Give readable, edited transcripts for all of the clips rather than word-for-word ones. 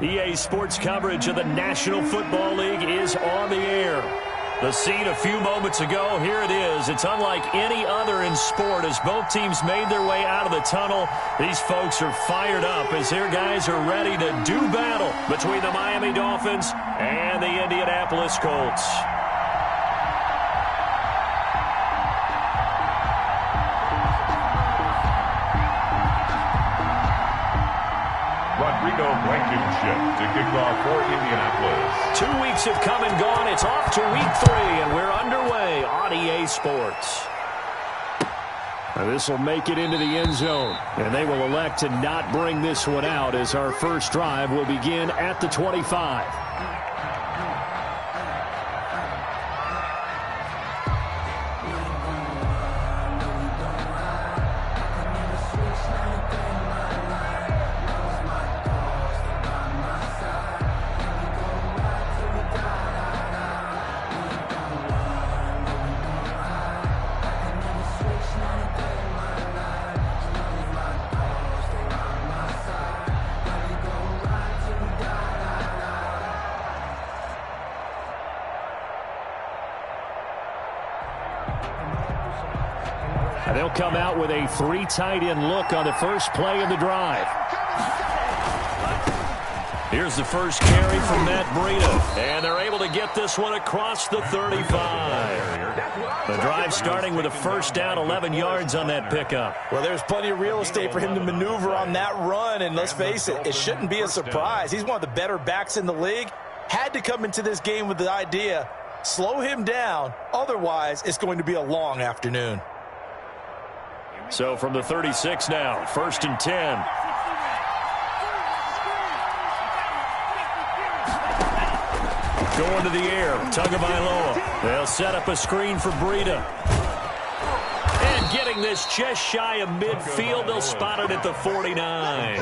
EA Sports coverage of the National Football League is on the air. The scene a few moments ago, here it is. It's unlike any other in sport as both teams made their way out of the tunnel. These folks are fired up as their guys are ready to do battle between the Miami Dolphins and the Indianapolis Colts. Rodrigo Blankenship to kick off for Indianapolis. 2 weeks have come and gone. It's off to week 3, and we're underway on EA Sports. This will make it into the end zone, and they will elect to not bring this one out as our first drive will begin at the 25. They'll come out with a 3 tight end look on the first play of the drive. Here's the first carry from Matt Breida, and they're able to get this one across the 35. The drive starting with a first down, 11 yards on that pickup. Well, there's plenty of real estate for him to maneuver on that run, and let's face it, it shouldn't be a surprise. He's one of the better backs in the league. Had to come into this game with the idea, slow him down, otherwise it's going to be a long afternoon. So from the 36 now, 1st and 10. Going to the air, Tagovailoa. They'll set up a screen for Breida. And getting this just shy of midfield, they'll spot it at the 49.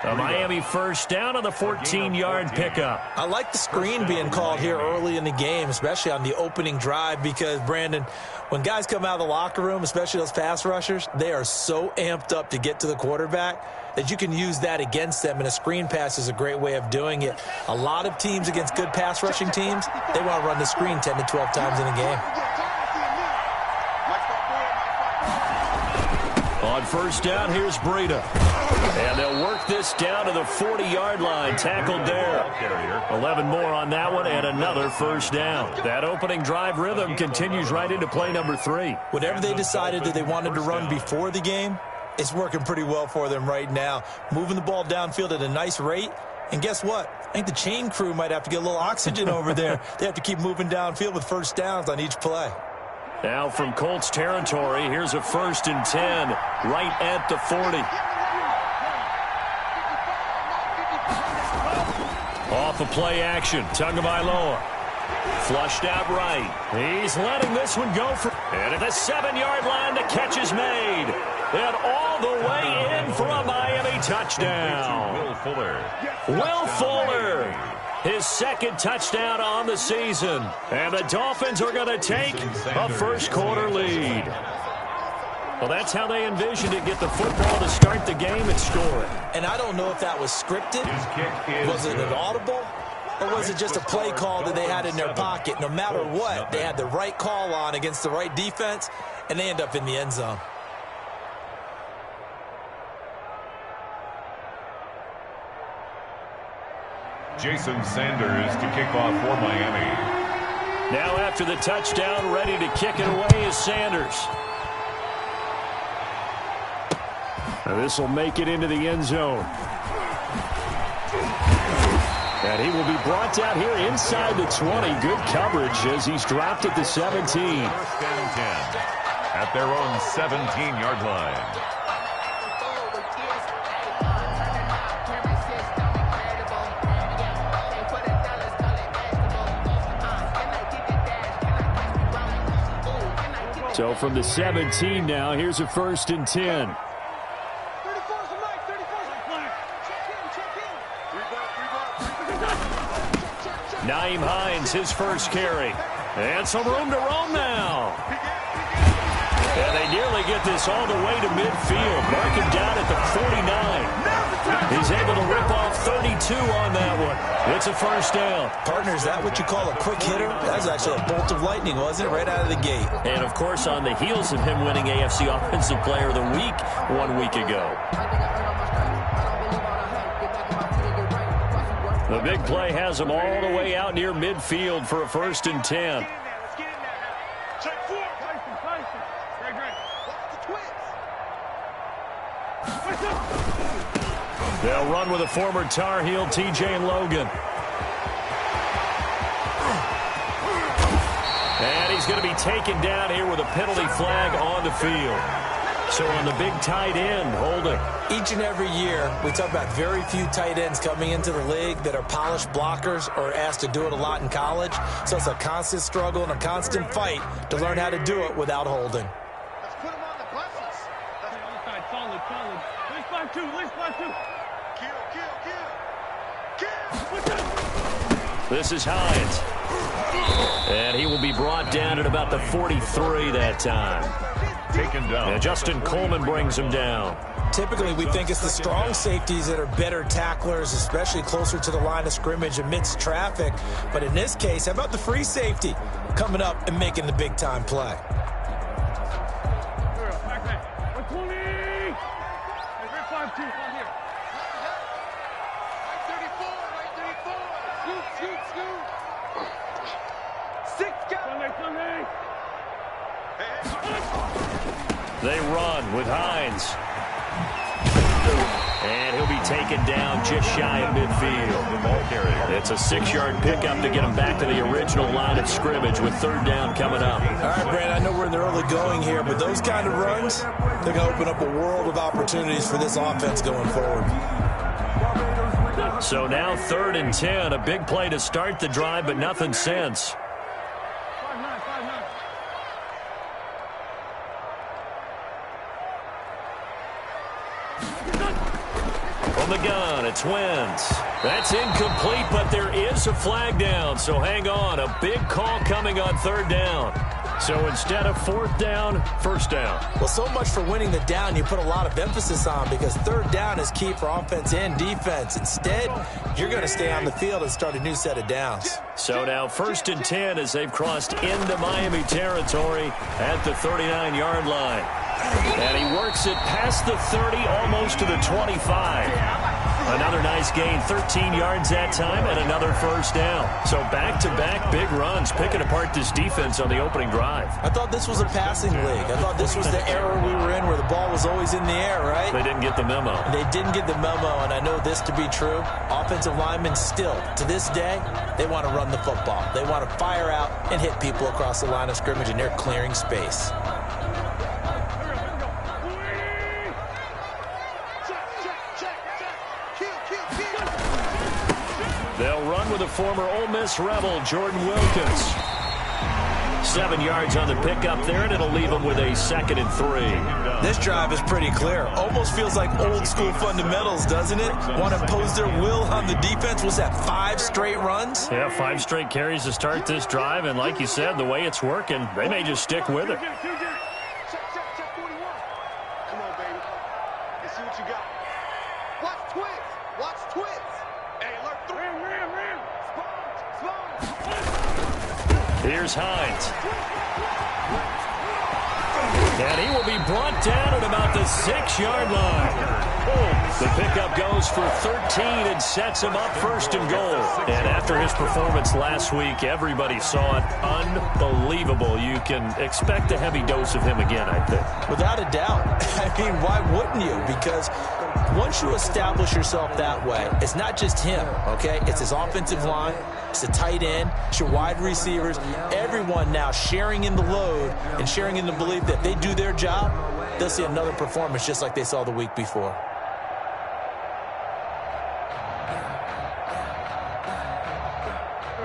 A Miami first down on the 14-yard pickup. I like the screen being called here early in the game, especially on the opening drive, because, Brandon, when guys come out of the locker room, especially those pass rushers, they are so amped up to get to the quarterback that you can use that against them, and a screen pass is a great way of doing it. A lot of teams against good pass rushing teams, they want to run the screen 10 to 12 times in a game. On first down, here's Breida. And they'll work this down to the 40-yard line. Tackled there. 11 more on that one and another first down. That opening drive rhythm continues right into play number 3. Whatever they decided that they wanted to run before the game, it's working pretty well for them right now. Moving the ball downfield at a nice rate. And guess what? I think the chain crew might have to get a little oxygen over there. They have to keep moving downfield with first downs on each play. Now from Colts territory, here's a 1st and 10 right at the 40. Off of play action, Tagovailoa. Flushed out right. He's letting this one go for... And at the 7-yard line, the catch is made. And all the way in for a Miami touchdown. Will Fuller. His second touchdown on the season. And the Dolphins are going to take a first-quarter lead. Well, that's how they envisioned it. Get the football to start the game and score it. And I don't know if that was scripted. Was it an audible? Or was it just a play call that they had in their pocket? No matter what, they had the right call on against the right defense, and they end up in the end zone. Jason Sanders to kick off for Miami. Now after the touchdown, ready to kick it away is Sanders. This will make it into the end zone. And he will be brought down here inside the 20. Good coverage as he's dropped at the 17. 1st and 10 at their own 17-yard line. So from the 17 now, here's a 1st and 10. Nyheim Hines, his first carry. And some room to roam now. And they nearly get this all the way to midfield. Mark him down at the 49. He's able to rip off 32 on that one. It's a first down. Partner, is that what you call a quick hitter? That was actually a bolt of lightning, wasn't it? Right out of the gate. And, of course, on the heels of him winning AFC Offensive Player of the Week 1 week ago. The big play has him all the way out near midfield for a 1st and 10. They'll run with a former Tar Heel, TJ Logan. And he's going to be taken down here with a penalty flag on the field. So on the big tight end, holding. Each and every year, we talk about very few tight ends coming into the league that are polished blockers or asked to do it a lot in college. So it's a constant struggle and a constant fight to learn how to do it without holding. Let's put him on the buses. Solid. Let's 5-2. Kill. This is Hines. And he will be brought down at about the 43 that time. Taken down. And Justin Coleman brings him down. Typically, we think it's the strong safeties that are better tacklers, especially closer to the line of scrimmage amidst traffic. But in this case, how about the free safety coming up and making the big-time play? They run with Hines. And he'll be taken down just shy of midfield. It's a 6-yard pickup to get him back to the original line of scrimmage with 3rd down coming up. All right, Brandon, I know we're in the early going here, but those kind of runs, they're going to open up a world of opportunities for this offense going forward. So now 3rd and 10, a big play to start the drive, but nothing since. From the gun, it's Wentz. That's incomplete, but there is a flag down, so hang on. A big call coming on 3rd down. So instead of 4th down, 1st down. Well, so much for winning the down you put a lot of emphasis on, because 3rd down is key for offense and defense. Instead, you're going to stay on the field and start a new set of downs. So now 1st and 10 as they've crossed into Miami territory at the 39-yard line. And he works it past the 30, almost to the 25. Another nice gain, 13 yards that time, and another 1st down. So back-to-back big runs, picking apart this defense on the opening drive. I thought this was a passing league. I thought this was the era we were in where the ball was always in the air, right? They didn't get the memo. They didn't get the memo, and I know this to be true. Offensive linemen still, to this day, they want to run the football. They want to fire out and hit people across the line of scrimmage, and they're clearing space. They'll run with a former Ole Miss Rebel, Jordan Wilkins. 7 yards on the pickup there, and it'll leave them with a 2nd and 3. This drive is pretty clear. Almost feels like old school fundamentals, doesn't it? Want to impose their will on the defense. Was that 5 straight runs? Yeah, 5 straight carries to start this drive, and like you said, the way it's working, they may just stick with it. Check 41. Come on, baby. Let's see what you got. Watch twins. Hey, alert 3. Ram. Spawn. Here's Hines. And he will be brought down at about the 6-yard line. The pickup goes for 13 and sets him up 1st and goal. And after his performance last week, everybody saw it. Unbelievable. You can expect a heavy dose of him again, I think. Without a doubt. I mean, why wouldn't you? Because once you establish yourself that way, it's not just him, okay? It's his offensive line, it's the tight end, it's your wide receivers, everyone now sharing in the load and sharing in the belief that they do their job, they'll see another performance just like they saw the week before.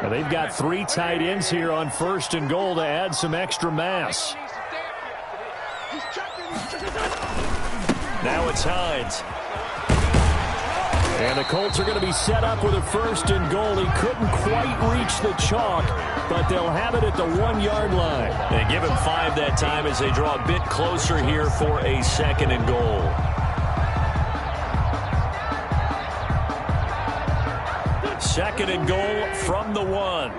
Well, they've got 3 tight ends here on 1st and goal to add some extra mass. Now it's Hines. And the Colts are going to be set up with a 1st and goal. He couldn't quite reach the chalk. but they'll have it at the 1-yard line. They give him 5 that time as they draw a bit closer here for a 2nd and goal. Second and goal from the 1.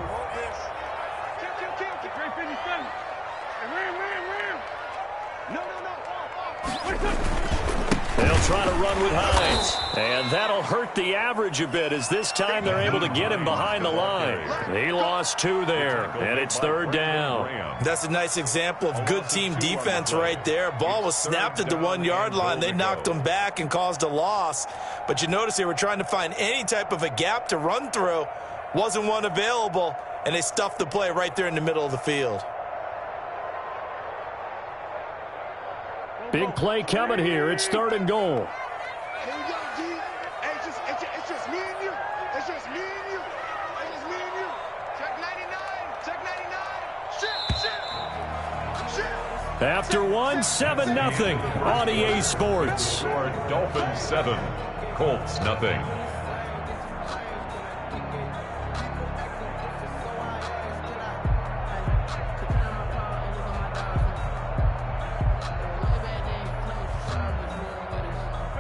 They'll try to run with Hines. And that'll hurt the average a bit as this time they're able to get him behind the line. He lost 2 there, and it's 3rd down. That's a nice example of good team defense right there. Ball was snapped at the 1-yard line. They knocked him back and caused a loss. But you notice they were trying to find any type of a gap to run through. Wasn't one available, and they stuffed the play right there in the middle of the field. Big play coming here. It's 3rd and goal. Here we go, G. Hey, it's just me and you. It's just me and you. It's just me and you. Check 99. Check 99. Shit. After 1, 7-0 on EA Sports. Dolphins 7, Colts nothing.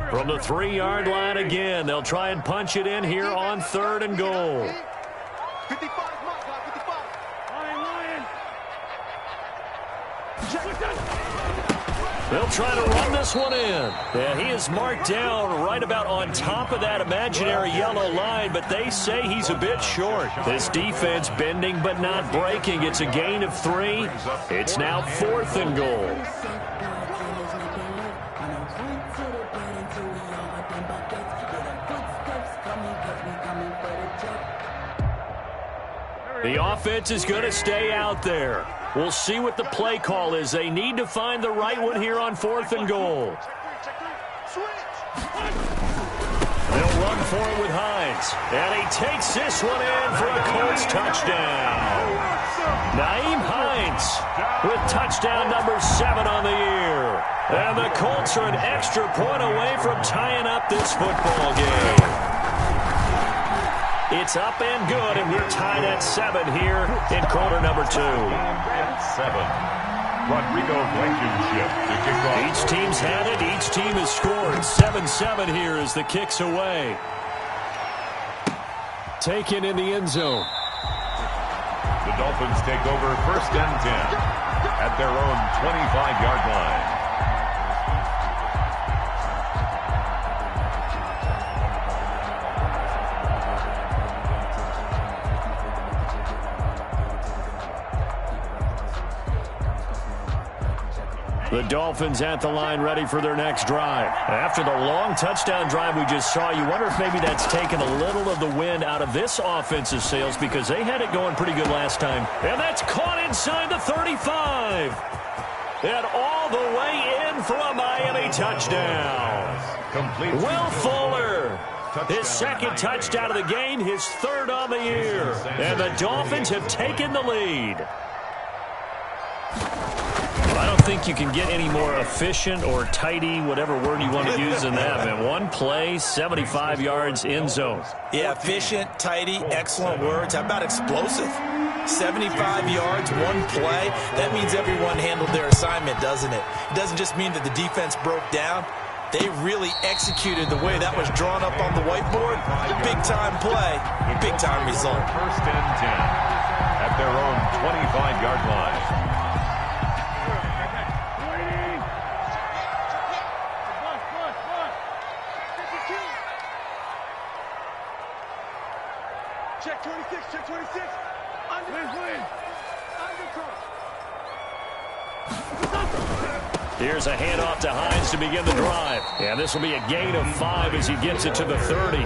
From the 3-yard line again, they'll try and punch it in here on 3rd and goal. 55, mark, 55. Lion. They'll try to run this one in. Yeah, he is marked down right about on top of that imaginary yellow line, but they say he's a bit short. This defense bending but not breaking. It's a gain of 3. It's now 4th and goal. The offense is going to stay out there. We'll see what the play call is. They need to find the right one here on 4th and goal. They'll run for it with Hines. And he takes this one in for a Colts touchdown. Nyheim Hines with touchdown number 7 on the year. And the Colts are an extra point away from tying up this football game. It's up and good, and we're tied at 7 here in quarter number 2. 7. Rodrigo Blankenship to kick off. Each team's had it. Each team has scored. 7-7 here as the kick's away. Taken in the end zone. The Dolphins take over 1st and 10 at their own 25-yard line. The Dolphins at the line ready for their next drive. After the long touchdown drive we just saw, you wonder if maybe that's taken a little of the wind out of this offensive sails because they had it going pretty good last time. And that's caught inside the 35. And all the way in for a Miami touchdown. Will Fuller, his 2nd touchdown of the game, his 3rd on the year. And the Dolphins have taken the lead. I don't think you can get any more efficient or tidy, whatever word you want to use in that, man. One play, 75 yards, end zone. Yeah, efficient, tidy, excellent words. How about explosive? 75 yards, one play. That means everyone handled their assignment, doesn't it? It doesn't just mean that the defense broke down. They really executed the way that was drawn up on the whiteboard. Big-time play, big-time result. 1st and 10 at their own 25-yard line. Check 26, check 26. Here's a handoff to Hines to begin the drive. And this will be a gain of 5 as he gets it to the 30.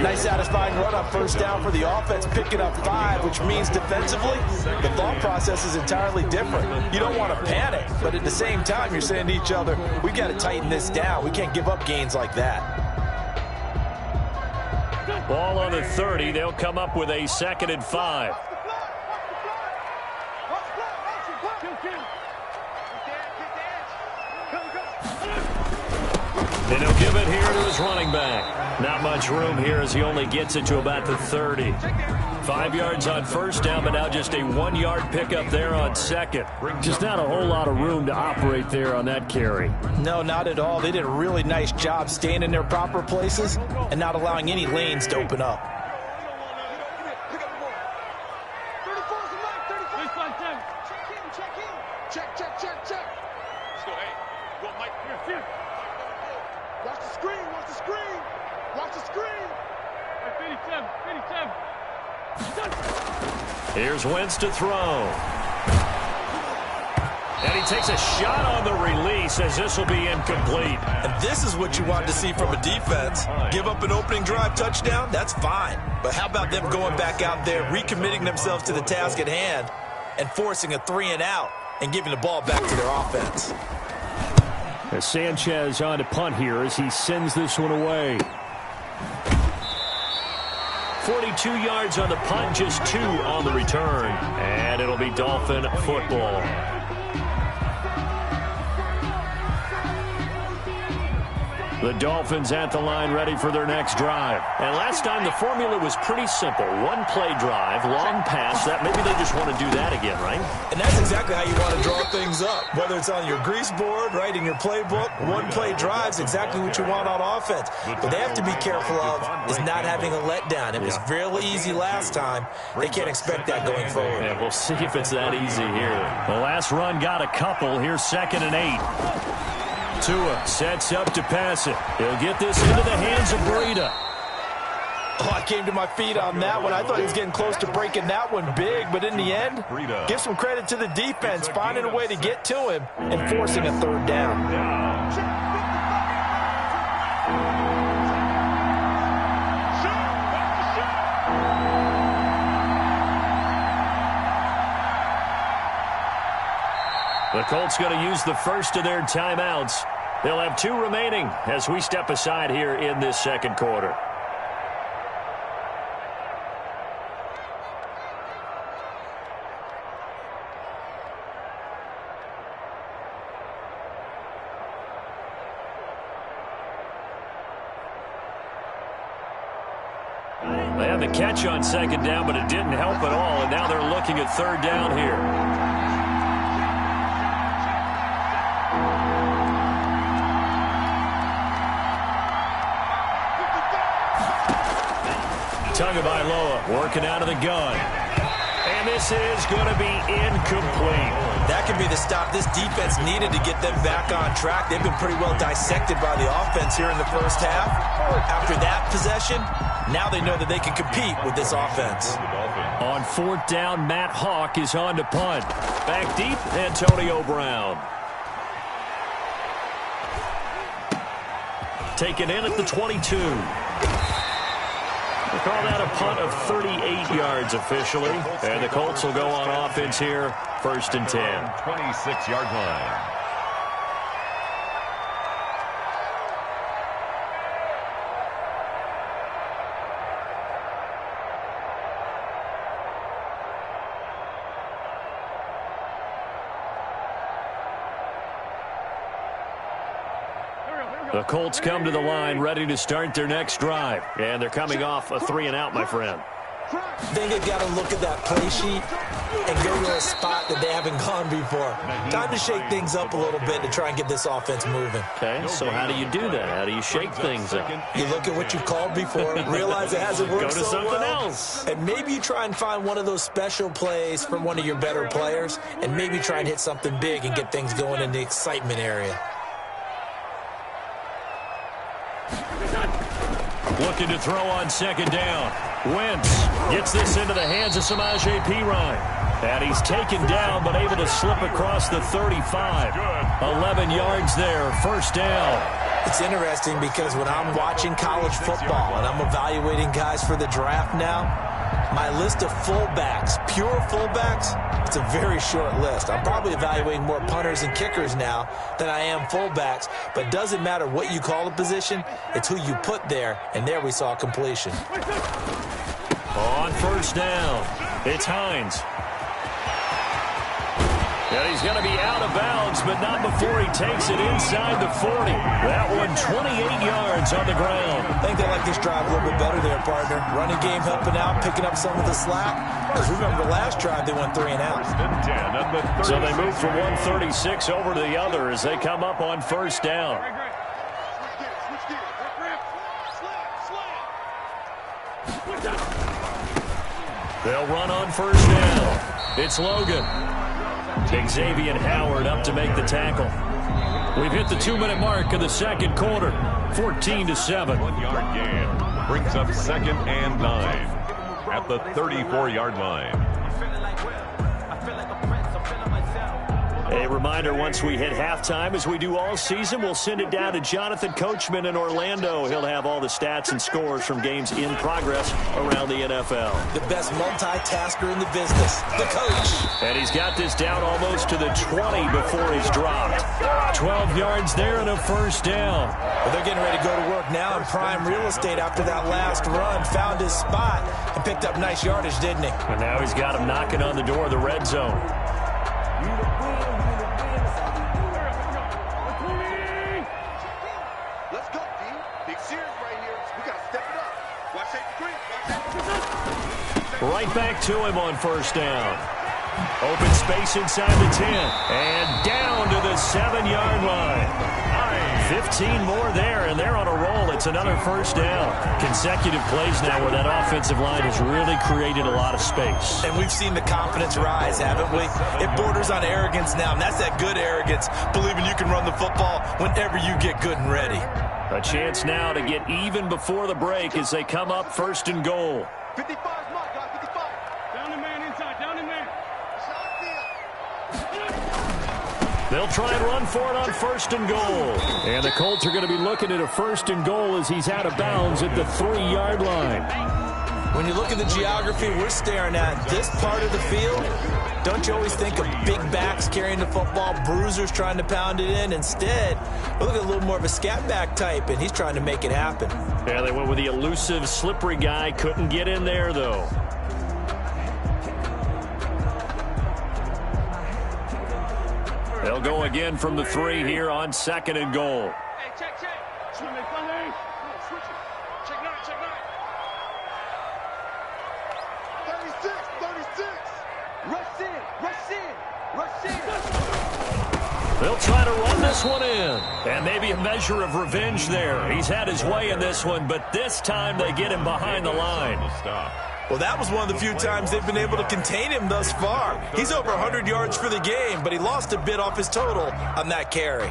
Nice satisfying run on 1st down for the offense, picking up 5, which means defensively, the thought process is entirely different. You don't want to panic, but at the same time, you're saying to each other, we got to tighten this down. We can't give up gains like that. Ball on the 30. They'll come up with a 2nd and 5. And he'll give it here to his running back. Not much room here as he only gets it to about the 30. 5 yards on first down, but now just a 1-yard pickup there on second. Just not a whole lot of room to operate there on that carry. No, not at all. They did a really nice job staying in their proper places and not allowing any lanes to open up. Check. Let's go, hey. Go, Mike. Here. Watch the screen. Watch the screen. 57. Here's Wentz to throw. And he takes a shot on the release as this will be incomplete. And this is what you want to see from a defense. Give up an opening drive touchdown, that's fine. But how about them going back out there, recommitting themselves to the task at hand, and forcing a 3-and-out and giving the ball back to their offense. As Sanchez on to punt here as he sends this one away. 42 yards on the punt, just 2 on the return. And it'll be Dolphin football. The Dolphins at the line ready for their next drive. And last time the formula was pretty simple. 1-play drive, long pass. That maybe they just want to do that again, right? And that's exactly how you want to draw things up. Whether it's on your grease board, right, in your playbook, 1-play drive's exactly what you want on offense. But they have to be careful of is not having a letdown. It was fairly easy last time. They can't expect that going forward. Yeah, we'll see if it's that easy here. The last run got a couple. Here's 2nd and 8. Tua sets up to pass it. He'll get this into the hands of Breida. Oh, I came to my feet on that one. I thought he was getting close to breaking that one big, but in the end, give some credit to the defense, finding a way to get to him and forcing a 3rd down. The Colts going to use the first of their timeouts. They'll have 2 remaining as we step aside here in this second quarter. They had the catch on 2nd down, but it didn't help at all, and now they're looking at 3rd down here. Tagovailoa working out of the gun. And this is going to be incomplete. That could be the stop this defense needed to get them back on track. They've been pretty well dissected by the offense here in the first half. After that possession, now they know that they can compete with this offense. On 4th down, Matt Hawk is on to punt. Back deep, Antonio Brown. Taken in at the 22. They call that a punt of 38 yards officially. And the Colts will go on offense here, 1st and 10. 26-yard line. The Colts come to the line ready to start their next drive. And they're coming off a 3-and-out, my friend. I think they've got to look at that play sheet and go to a spot that they haven't gone before. Time to shake things up a little bit to try and get this offense moving. Okay, so how do you do that? How do you shake things up? You look at what you've called before, realize it hasn't worked Go to so something well, else. and maybe you try and find one of those special plays from one of your better players, and maybe try and hit something big and get things going in the excitement area. Looking to throw on 2nd down. Wentz gets this into the hands of Samaje Perine. And he's taken down but able to slip across the 35. 11 yards there, 1st down. It's interesting because when I'm watching college football and I'm evaluating guys for the draft now, my list of fullbacks, pure fullbacks, it's a very short list. I'm probably evaluating more punters and kickers now than I am fullbacks, but it doesn't matter what you call the position, it's who you put there, and there we saw completion. On 1st down, it's Hines. And he's going to be out of bounds, but not before he takes it inside the 40. That one 28 yards on the ground. I think they like this drive a little bit better there, partner. Running game helping out, picking up some of the slack. Because remember, last drive they went 3 and out. So they move from 136 over to the other as they come up on first down. They'll run on first down. It's Logan. Xavier Howard up to make the tackle. We've hit the 2-minute mark of the second quarter. 14-7. 1-yard gain. Brings up 2nd and 9 at the 34-yard line. A reminder, once we hit halftime, as we do all season, we'll send it down to Jonathan Coachman in Orlando. He'll have all the stats and scores from games in progress around the NFL. The best multitasker in the business, the coach. And he's got this down almost to the 20 before he's dropped. 12 yards there and a first down. Well, they're getting ready to go to work now in prime real estate after that last run. Found his spot and picked up nice yardage, didn't he? And now he's got him knocking on the door of the red zone. Right back to him on first down. Open space inside the 10. And down to the 7-yard line. 15 more there, and they're on a roll. It's another first down. Consecutive plays now where that offensive line has really created a lot of space. And we've seen the confidence rise, haven't we? It borders on arrogance now, and that's that good arrogance, believing you can run the football whenever you get good and ready. A chance now to get even before the break as they come up first and goal. 55 mark, guys, 55. Down the man inside, down the man. They'll try and run for it on first and goal. And the Colts are going to be looking at a first and goal as he's out of bounds at the 3-yard line. When you look at the geography we're staring at, this part of the field, don't you always think of big backs carrying the football, bruisers trying to pound it in? Instead, we look at a little more of a scat back type, and he's trying to make it happen. Yeah, they went with the elusive, slippery guy. Couldn't get in there, though. They'll go again from the 3 here on 2nd and goal. Hey, check. Swim it, Sunday. Switch it. Check 9, check 9. 36. Rush in. They'll try to run this one in. And maybe a measure of revenge there. He's had his way in this one, but this time they get him behind the line. Well, that was one of the few times they've been able to contain him thus far. He's over 100 yards for the game, but he lost a bit off his total on that carry.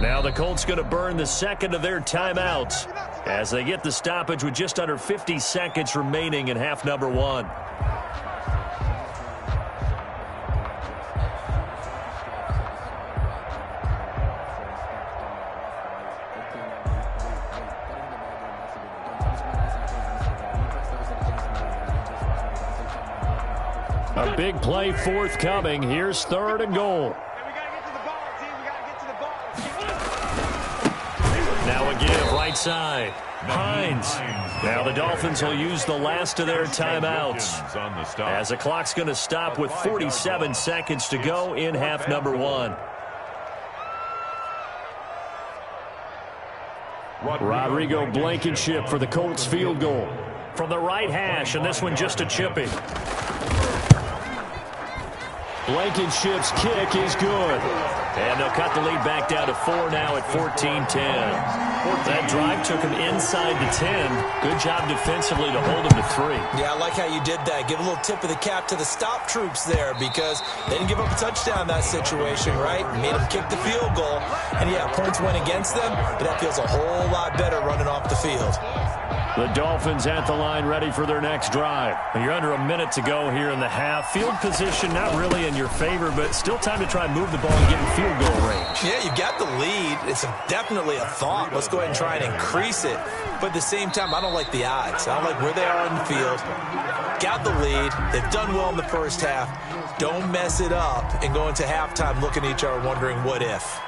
Now the Colts going to burn the second of their timeouts as they get the stoppage with just under 50 seconds remaining in half number 1. A big play forthcoming. Here's 3rd and goal. Now a give right side. Hines. Now the Dolphins will use the last of their timeouts as the clock's going to stop with 47 seconds to go in half number 1. Rodrigo Blankenship for the Colts field goal from the right hash, and this one just a chipping. Blankenship's kick is good. And they'll cut the lead back down to 4 now at 14-10. That drive took him inside the 10. Good job defensively to hold him to 3. Yeah, I like how you did that. Give a little tip of the cap to the stop troops there because they didn't give up a touchdown in that situation, right? Made them kick the field goal. And, yeah, points went against them, but that feels a whole lot better running off the field. The Dolphins at the line ready for their next drive. You're under a minute to go here in the half. Field position not really in your favor, but still time to try and move the ball and get in field goal range. Yeah, you got the lead. It's definitely a thought. Let's go ahead and try and increase it. But at the same time, I don't like the odds. I don't like where they are in the field. Got the lead. They've done well in the first half. Don't mess it up and go into halftime looking at each other wondering what if.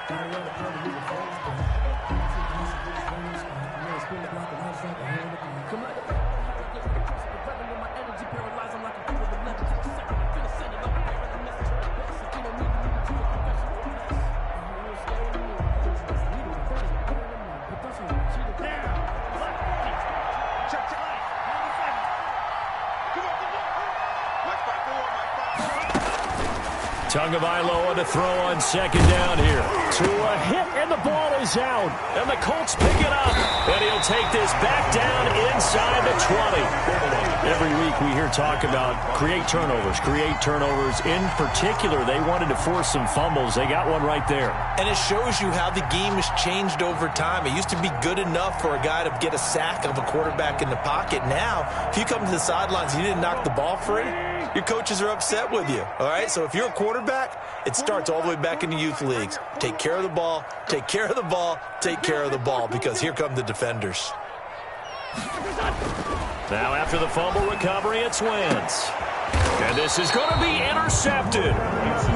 Tagovailoa to throw on second down here. To a hit, and the ball is out. And the Colts pick it up. And he'll take this back down inside the 20. Every week we hear talk about create turnovers. In particular, they wanted to force some fumbles. They got one right there. And it shows you how the game has changed over time. It used to be good enough for a guy to get a sack of a quarterback in the pocket. Now, if you come to the sidelines and you didn't knock the ball free, your coaches are upset with you, all right? So if you're a quarterback, it starts all the way back in the youth leagues. Take care of the ball, take care of the ball, take care of the ball, because here come the defenders. Now after the fumble recovery, it's Wentz. And this is going to be intercepted.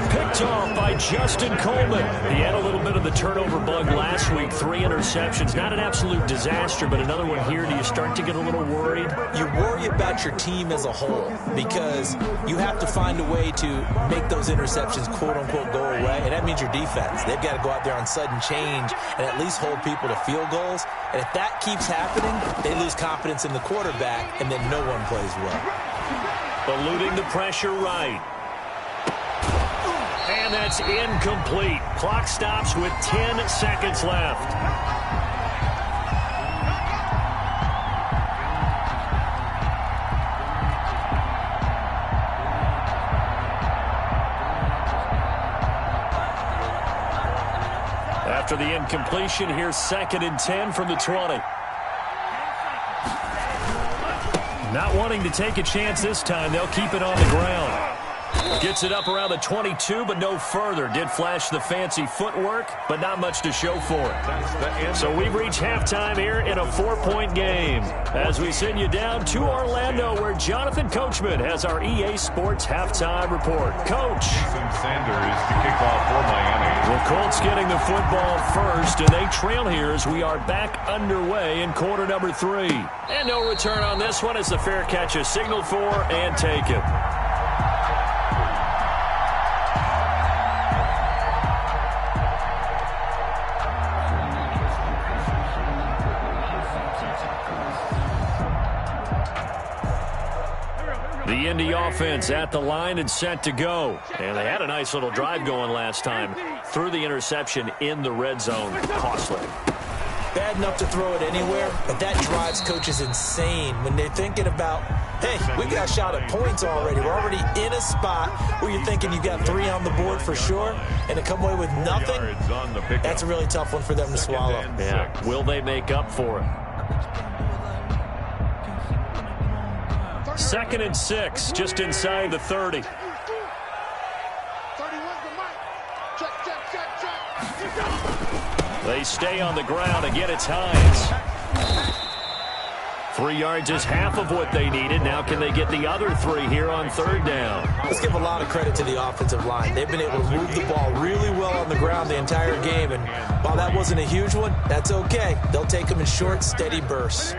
Picked off by Justin Coleman. He had a little bit of the turnover bug last week. 3 interceptions. Not an absolute disaster, but another one here. Do you start to get a little worried? You worry about your team as a whole because you have to find a way to make those interceptions, quote-unquote, go away. And that means your defense. They've got to go out there on sudden change and at least hold people to field goals. And if that keeps happening, they lose confidence in the quarterback, and then no one plays well. Eluding the pressure right. And that's incomplete. Clock stops with 10 seconds left. After the incompletion, here's 2nd and 10 from the 20. Not wanting to take a chance this time, they'll keep it on the ground. Gets it up around the 22, but no further. Did flash the fancy footwork, but not much to show for it. So we've reached halftime here in a 4-point game. As we send you down to Orlando, where Jonathan Coachman has our EA Sports halftime report. Coach. Sanders to kick off for Miami. The Colts getting the football first, and they trail here as we are back underway in quarter number 3. And no return on this one as the fair catch is signaled for and taken. The Indy offense at the line and set to go. And they had a nice little drive going last time. Threw the interception in the red zone. Costly. Bad enough to throw it anywhere, but that drives coaches insane when they're thinking about, hey, we got a shot at points already. We're already in a spot where you're thinking you got 3 on the board for sure, and to come away with nothing, that's a really tough one for them to swallow. Yeah. Will they make up for it? 2nd and 6, just inside the 30. They stay on the ground. Again, it's Hines. 3 yards is half of what they needed. Now can they get the other 3 here on 3rd down? Let's give a lot of credit to the offensive line. They've been able to move the ball really well on the ground the entire game. And while that wasn't a huge one, that's okay. They'll take them in short, steady bursts.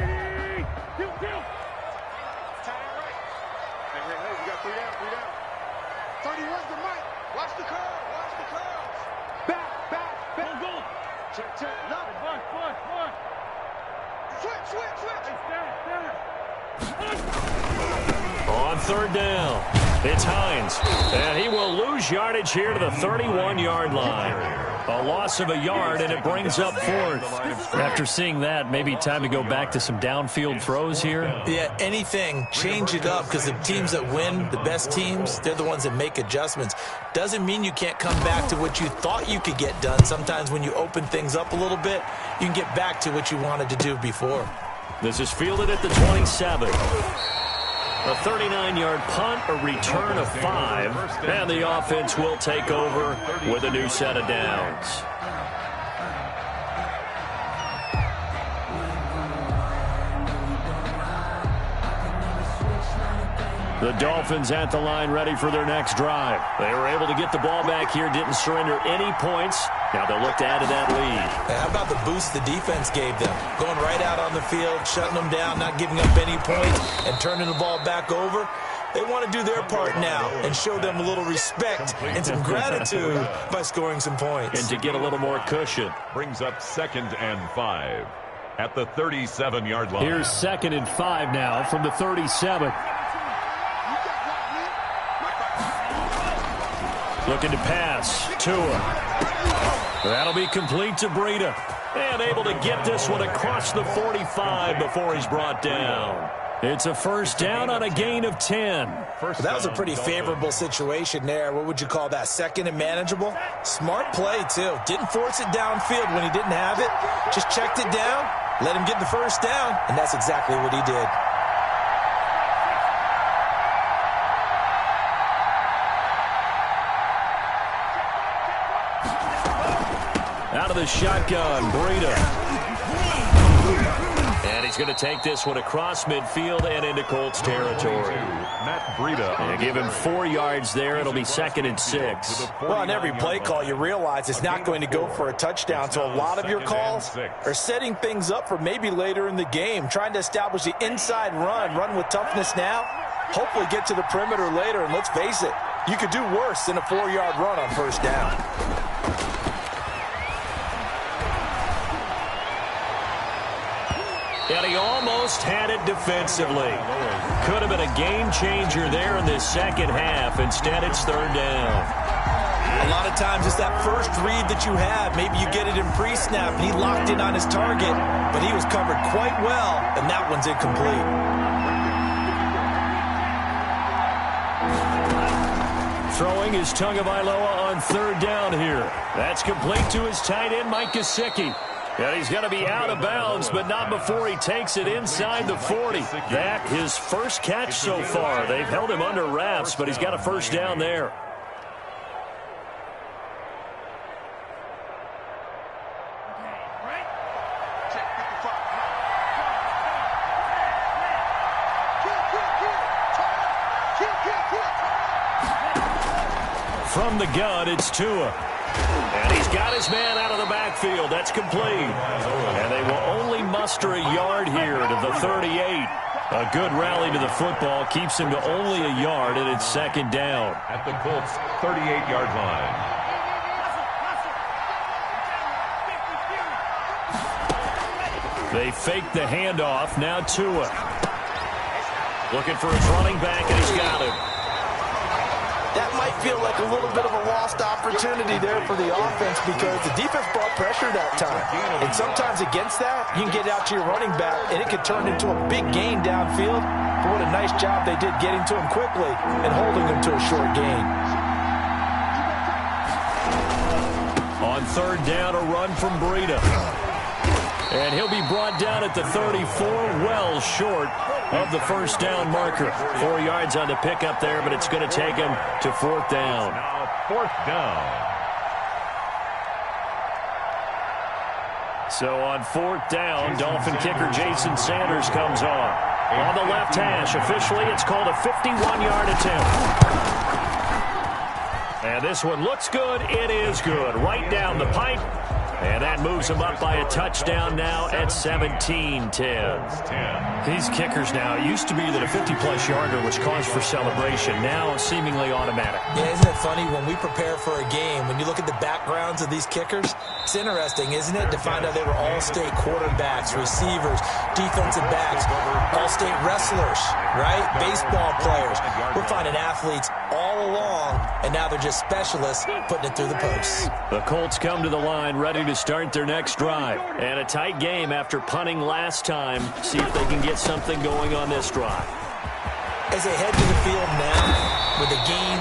On 3rd down, it's Hines, and he will lose yardage here to the 31-yard line. A loss of a yard, and it brings up 4th. After seeing that, maybe time to go back to some downfield throws here. Yeah, anything. Change it up, because the teams that win, the best teams, they're the ones that make adjustments. Doesn't mean you can't come back to what you thought you could get done. Sometimes when you open things up a little bit, you can get back to what you wanted to do before. This is fielded at the 27. A 39-yard punt, a return of 5, and the offense will take over with a new set of downs. The Dolphins at the line ready for their next drive. They were able to get the ball back here, didn't surrender any points. Now they'll look to add to that lead. How about the boost the defense gave them? Going right out on the field, shutting them down, not giving up any points, and turning the ball back over. They want to do their part now and show them a little respect and some gratitude by scoring some points. And to get a little more cushion. Brings up 2nd and 5 at the 37-yard line. Here's 2nd and 5 now from the 37. Looking to pass. Tua. That'll be complete to Breida. And able to get this one across the 45 before he's brought down. It's a first down on a gain of 10. That was a pretty favorable situation there. What would you call that? 2nd and manageable? Smart play, too. Didn't force it downfield when he didn't have it. Just checked it down, let him get the first down, and that's exactly what he did. Out of the shotgun, Breida. And he's going to take this one across midfield and into Colts territory. Matt Breida. And give him 4 yards there. It'll be 2nd and 6. Well, on every play call, you realize it's not going to go for a touchdown. So a lot of your calls are setting things up for maybe later in the game, trying to establish the inside run with toughness now, hopefully get to the perimeter later. And let's face it, you could do worse than a 4-yard run on first down. And he almost had it defensively. Could have been a game changer there in this second half. Instead, it's 3rd down. A lot of times it's that first read that you have. Maybe you get it in pre-snap, and he locked in on his target, but he was covered quite well, and that one's incomplete. Throwing is Tagovailoa on 3rd down here. That's complete to his tight end, Mike Gesicki. And he's going to be out of bounds, but not before he takes it inside the 40. That his first catch so far. They've held him under wraps, but he's got a first down there. From the gun, it's Tua. And he's got his man out of the backfield. That's complete. And they will only muster a yard here to the 38. A good rally to the football keeps him to only a yard, and it's 2nd down. At the Colts' 38-yard line. They fake the handoff. Now Tua. Looking for his running back, and he's got him. That might feel like a little bit of a lost opportunity there for the offense because the defense brought pressure that time. And sometimes against that, you can get out to your running back, and it could turn into a big gain downfield. But what a nice job they did getting to him quickly and holding him to a short gain. On 3rd down, a run from Breida. And he'll be brought down at the 34, well short of the first down marker. 4 yards on the pickup there, but it's going to take him to 4th down. Now 4th down. So on 4th down, Dolphin kicker Jason Sanders comes on. On the left hash, officially it's called a 51-yard attempt. And this one looks good. It is good. Right down the pipe. And that moves him up by a touchdown now at 17-10. These kickers now, it used to be that a 50-plus yarder was cause for celebration. Now seemingly automatic. Yeah, isn't it funny when we prepare for a game, when you look at the backgrounds of these kickers, it's interesting, isn't it, to find out they were all-state quarterbacks, receivers, defensive backs, all-state wrestlers, right? Baseball players. We're finding athletes all along, and now they're just specialists putting it through the posts. The Colts come to the line ready to start their next drive. And a tight game after punting last time. See if they can get something going on this drive. As they head to the field now, with the game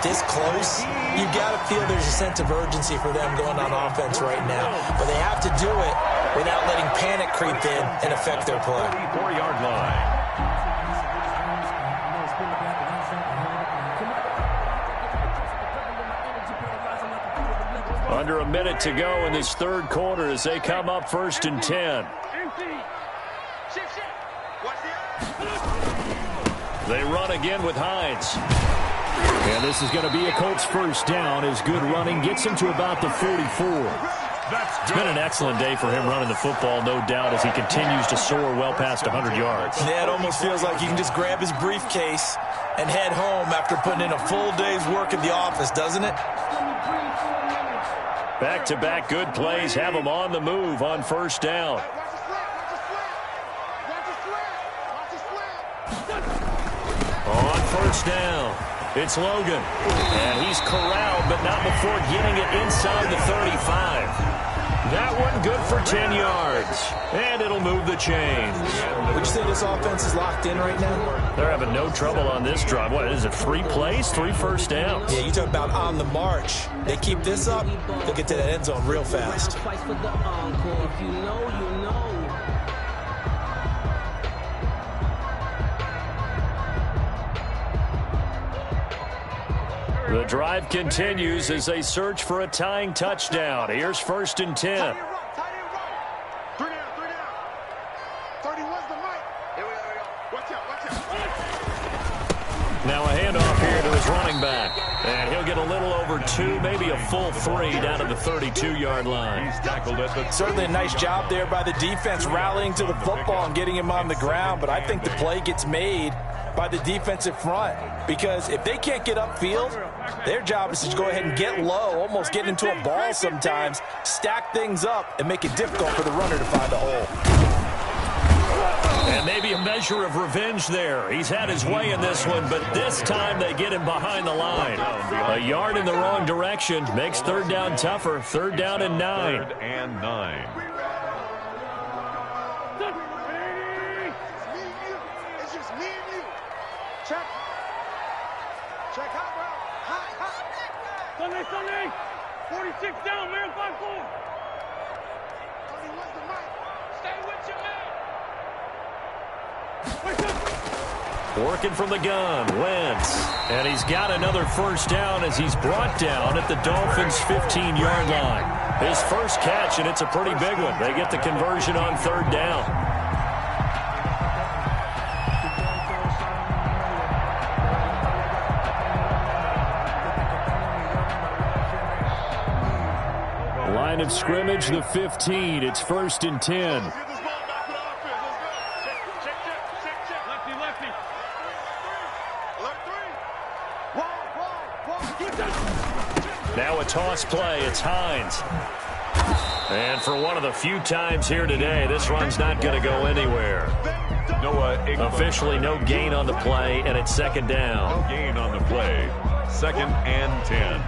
this close, you got to feel there's a sense of urgency for them going on offense right now. But they have to do it without letting panic creep in and affect their play. 34-yard line. Under a minute to go in this 3rd quarter as they come up 1st and 10. They run again with Hines. And this is going to be a Colts first down as good running gets him to about the 44. It's been an excellent day for him running the football, no doubt, as he continues to soar well past 100 yards. Yeah, it almost feels like he can just grab his briefcase and head home after putting in a full day's work at the office, doesn't it? Back-to-back good plays have him on the move on first down. On first down, it's Logan. And he's corralled, but not before getting it inside the 35. That one good for 10 yards. And it'll move the chains. Would you say this offense is locked in right now? They're having no trouble on this drive. What is it, 3 plays, 3 first downs? Yeah, you talk about on the march. They keep this up, they'll get to that end zone real fast. The drive continues as they search for a tying touchdown. Here's 1st and 10. Tight end run. 3 down. 31's the mic. Here we go. Watch out. Now a handoff here to his running back. And he'll get a little over 2, maybe a full 3 down to the 32-yard line. He's tackled at the Certainly a nice job there by the defense rallying to the football and getting him on the ground, but I think the play gets made by the defensive front, because if they can't get upfield, their job is to go ahead and get low, almost get into a ball sometimes, stack things up, and make it difficult for the runner to find a hole. And maybe a measure of revenge there. He's had his way in this one, but this time they get him behind the line. A yard in the wrong direction makes 3rd down tougher. 3rd down and 9. 3rd and 9. It's just me and you. Check high, bro. High. Sunday. 46 down, man. 5-4. 31's the mic. Stay with your man. Working from the gun, Wentz. And he's got another first down as he's brought down at the Dolphins' 15-yard line. His first catch, and it's a pretty big one. They get the conversion on 3rd down. Line of scrimmage, the 15. It's 1st and 10. Now a toss play. It's Hines. And for one of the few times here today, this run's not going to go anywhere. Officially no gain on the play, and it's 2nd down. No gain on the play. 2nd and 10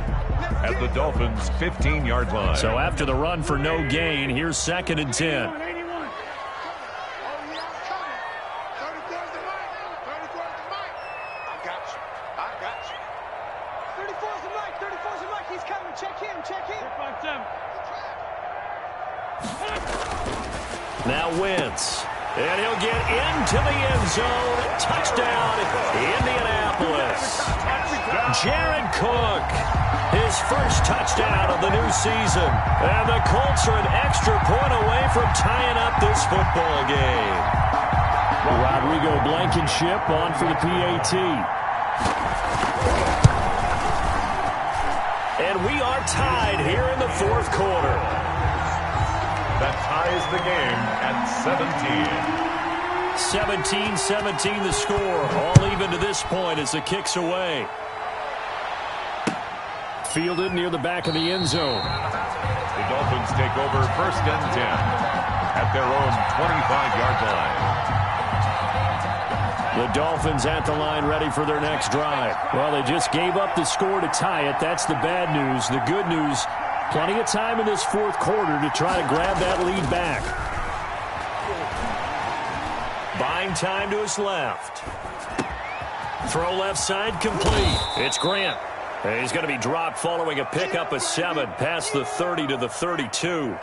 at the Dolphins' 15-yard line. So after the run for no gain, here's 2nd and 10. Now Wentz. And he'll get into the end zone. Touchdown, Indianapolis. Jared Cook, his first touchdown of the new season. And the Colts are an extra point away from tying up this football game. Rodrigo Blankenship on for the PAT. And we are tied here in the 4th quarter. That ties the game at 17. 17-17 the score. All even to this point as the kick's away. Fielded near the back of the end zone. The Dolphins take over 1st and 10 at their own 25-yard line. The Dolphins at the line ready for their next drive. Well, they just gave up the score to tie it. That's the bad news. The good news, plenty of time in this 4th quarter to try to grab that lead back. Buying time to his left. Throw left side complete. It's Grant. And he's going to be dropped following a pickup of 7 past the 30 to the 32.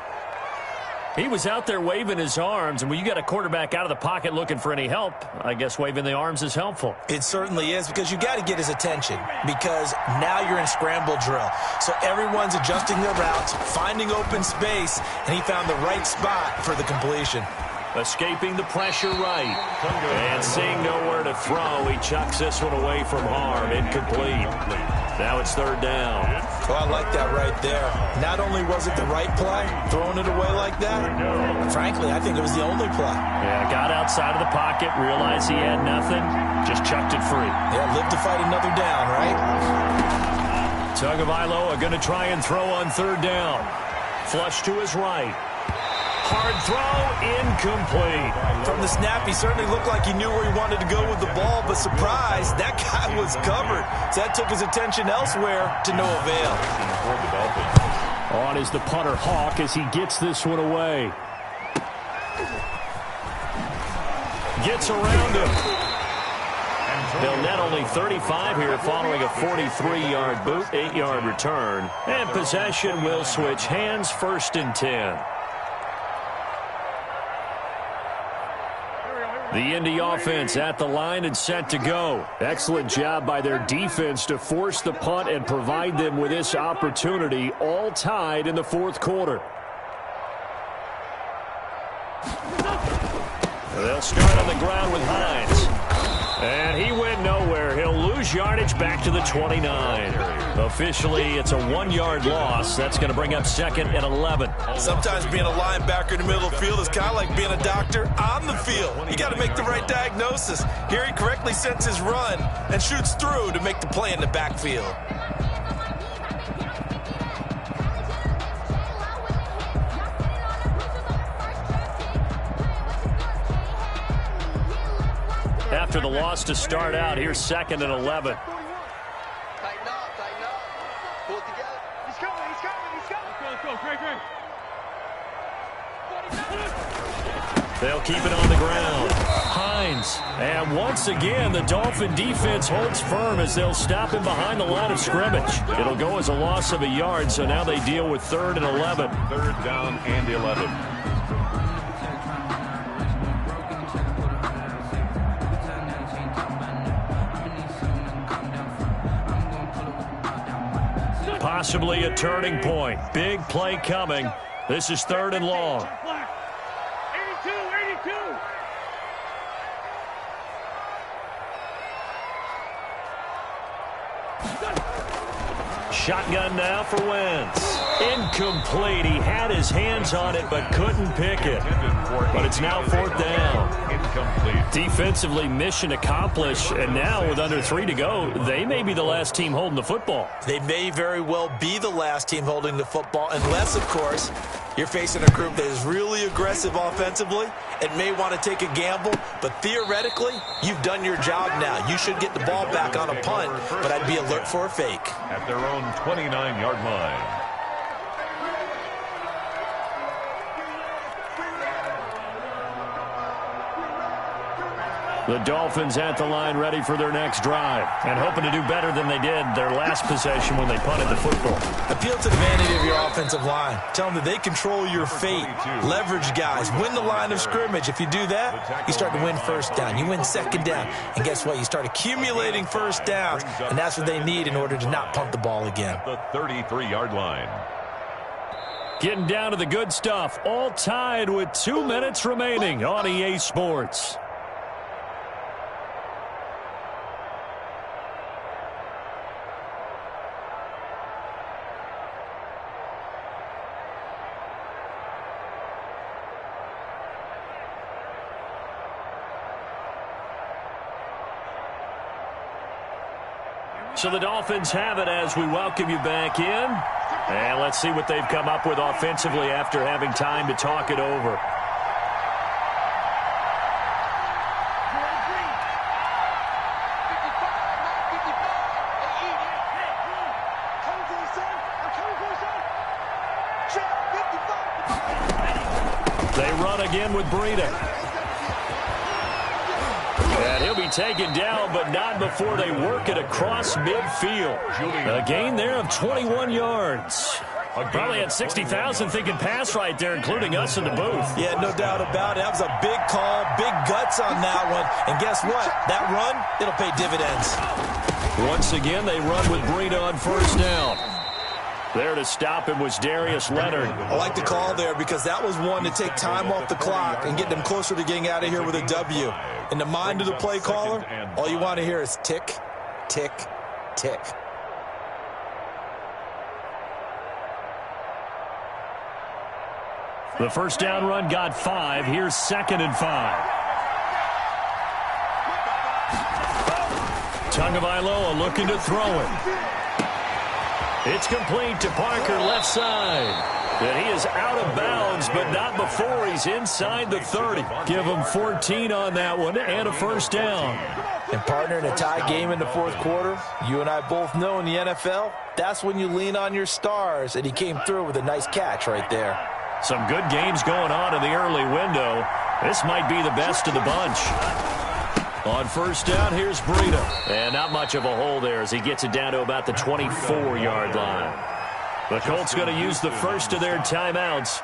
He was out there waving his arms, and when you got a quarterback out of the pocket looking for any help, I guess waving the arms is helpful. It certainly is, because you got to get his attention, because now you're in scramble drill. So everyone's adjusting their routes, finding open space, and he found the right spot for the completion. Escaping the pressure right. And seeing nowhere to throw, he chucks this one away from harm. Incomplete. Now it's third down. Oh, I like that right there. Not only was it the right play, throwing it away like that, frankly, I think it was the only play. Yeah, got outside of the pocket, realized he had nothing, just chucked it free. Yeah, live to fight another down, right? Tagovailoa going to try and throw on third down. Flush to his right. Hard throw, incomplete. From the snap, he certainly looked like he knew where he wanted to go with the ball, but surprise, that guy was covered. So that took his attention elsewhere to no avail. On is the punter, Hawk, as he gets this one away. Gets around him. They'll net only 35 here following a 43-yard boot, 8-yard return. And possession will switch hands, 1st and 10. The Indy offense at the line and set to go. Excellent job by their defense to force the punt and provide them with this opportunity, all tied in the 4th quarter. They'll start on the ground with Hines. And he went nowhere. He'll lose yardage back to the 29. Officially, it's a 1-yard loss. That's going to bring up 2nd and 11. Sometimes being a linebacker in the middle of the field is kind of like being a doctor on the field. You got to make the right diagnosis. Here he correctly sets his run and shoots through to make the play in the backfield. After the loss to start out, here's 2nd and 11. Tighten up, tighten up. Pull it together. He's coming, he's coming, he's coming. Let's go, Greg. They'll keep it on the ground. Hines. And once again, the Dolphin defense holds firm as they'll stop him behind the line of scrimmage. It'll go as a loss of a yard, so now they deal with 3rd and 11. 3rd down and 11. Possibly a turning point. Big play coming. This is 3rd and long. 82. Shotgun now for Wentz. Incomplete. He had his hands on it but couldn't pick it. But it's now 4th down. Incomplete. Defensively, mission accomplished. And now with under 3 to go, they may be the last team holding the football. They may very well be the last team holding the football, unless, of course, you're facing a group that is really aggressive offensively and may want to take a gamble. But theoretically, you've done your job now. You should get the ball back on a punt, but I'd be alert for a fake. At their own 29-yard line. The Dolphins at the line ready for their next drive and hoping to do better than they did their last possession when they punted the football. Appeal to the vanity of your offensive line. Tell them that they control your fate. Leverage guys. Win the line of scrimmage. If you do that, you start to win 1st down. You win 2nd down. And guess what? You start accumulating 1st downs, and that's what they need in order to not punt the ball again. The 33-yard line. Getting down to the good stuff. All tied with 2 minutes remaining on EA Sports. So the Dolphins have it as we welcome you back in. And let's see what they've come up with offensively after having time to talk it over. They run again with Breida. And he'll be taken down, but not before they work it across midfield. A gain there of 21 yards. Probably had 60,000 thinking pass right there, including us in the booth. Yeah, no doubt about it. That was a big call, big guts on that one. And guess what? That run, it'll pay dividends. Once again, they run with Breida on 1st down. There to stop him was Darius Leonard. I like the call there because that was one to take time off the clock and get them closer to getting out of here with a W. In the mind of the play caller, all you want to hear is tick, tick, tick. The first down run got 5. Here's 2nd and 5. Tagovailoa looking to throw it. It's complete to Parker, left side. And he is out of bounds, but not before he's inside the 30. Give him 14 on that one and a first down. And partner, in a tie game in the fourth quarter, you and I both know in the NFL, that's when you lean on your stars, and he came through with a nice catch right there. Some good games going on in the early window. This might be the best of the bunch. On first down, here's Breida. And not much of a hole there as he gets it down to about the 24-yard line. The Colts going to use the first of their timeouts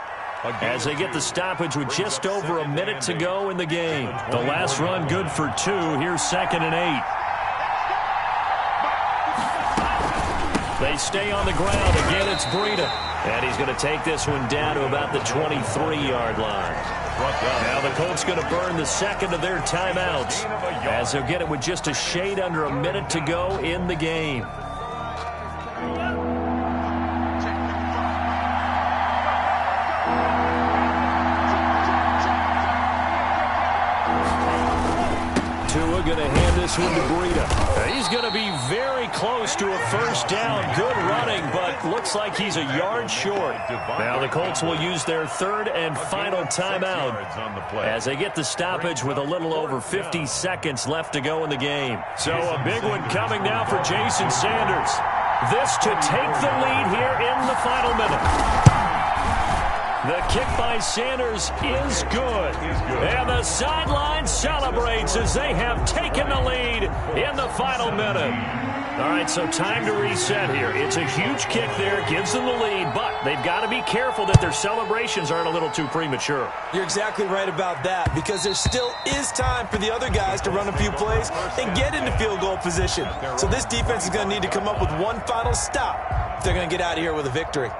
as they get the stoppage with just over a minute to go in the game. The last run good for 2. Here's 2nd and 8. They stay on the ground. Again, it's Breida. And he's going to take this one down to about the 23-yard line. Now the Colts going to burn the second of their timeouts as they'll get it with just a shade under a minute to go in the game. Tua going to hand this one to Breida. He's going to be very close to a first down. Good running, but looks like he's a yard short. Now the Colts will use their third and final timeout as they get the stoppage with a little over 50 seconds left to go in the game. So a big one coming now for Jason Sanders. This to take the lead here in the final minute. The kick by Sanders is good. And the sideline celebrates as they have taken the lead in the final minute. All right, so time to reset here. It's a huge kick there, gives them the lead, but they've got to be careful that their celebrations aren't a little too premature. You're exactly right about that because there still is time for the other guys to run a few plays and get into field goal position. So this defense is going to need to come up with one final stop if they're going to get out of here with a victory.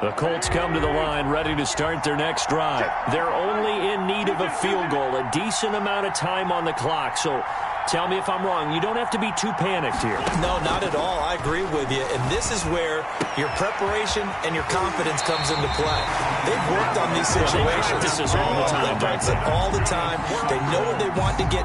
The Colts come to the line ready to start their next drive. They're only in need of a field goal, a decent amount of time on the clock. So tell me if I'm wrong. You don't have to be too panicked here. No, not at all. I agree with you. And this is where your preparation and your confidence comes into play. They've worked on these situations. They practice this all the time. They practice it all the time. They know what they want to get.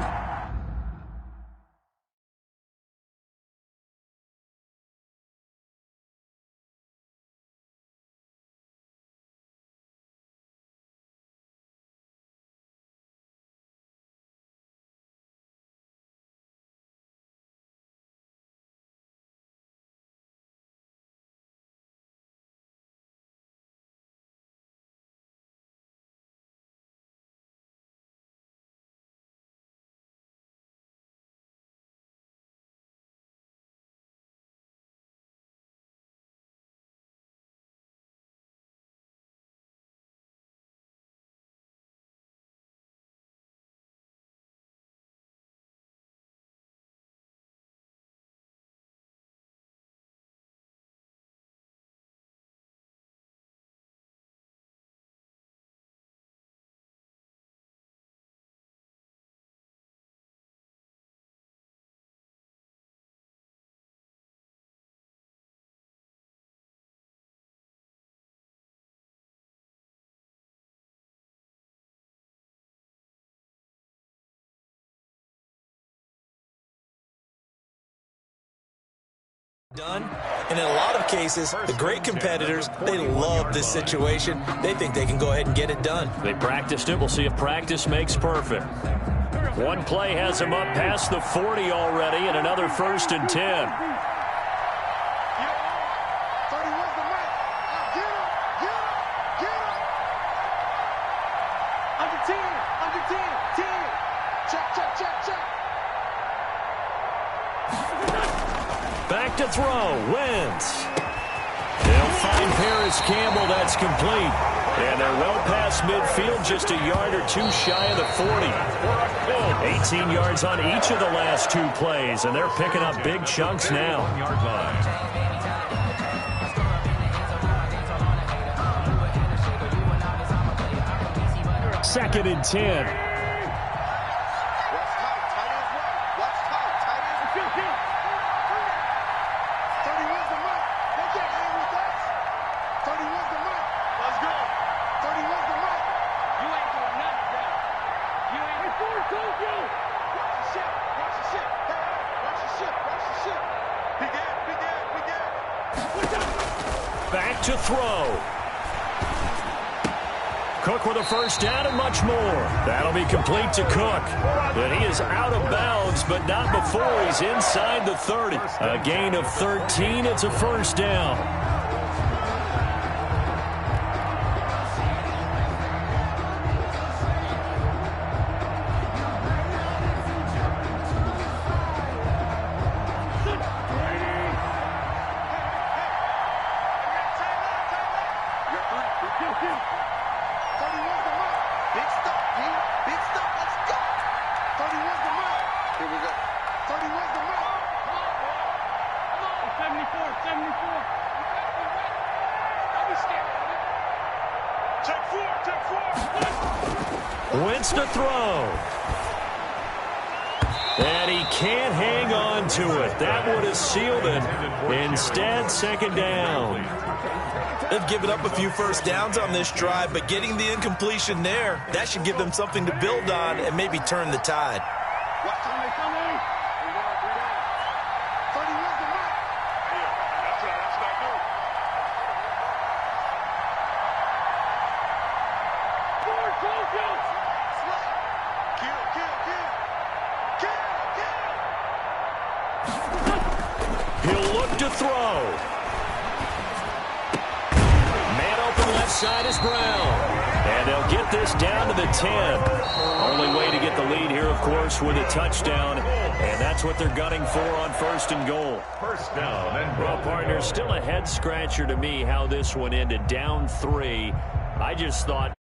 Done. And in a lot of cases, the great competitors, they love this situation. They think they can go ahead and get it done. They practiced it. We'll see if practice makes perfect. One play has him up past the 40 already, and another 1st and 10. Back to throw. Wentz. They'll find Paris Campbell. That's complete. And they're well past midfield, just a yard or two shy of the 40. 18 yards on each of the last two plays, and they're picking up big chunks now. 1-yard line. Second and 10. Back to throw. Cook with a first down and much more. That'll be complete to Cook. But he is out of bounds, but not before he's inside the 30. A gain of 13. It's a first down. Wentz to throw. And he can't hang on to it. That would have sealed it. Instead, second down. They've given up a few first downs on this drive, but getting the incompletion there, that should give them something to build on and maybe turn the tide. He'll look to throw. Man open left side is Brown. And they'll get this down to the 10. Only way to get the lead here, of course, with a touchdown. And that's what they're gunning for on first and goal. First down and Well, partner, still a head-scratcher to me how this one ended. Down 3. I just thought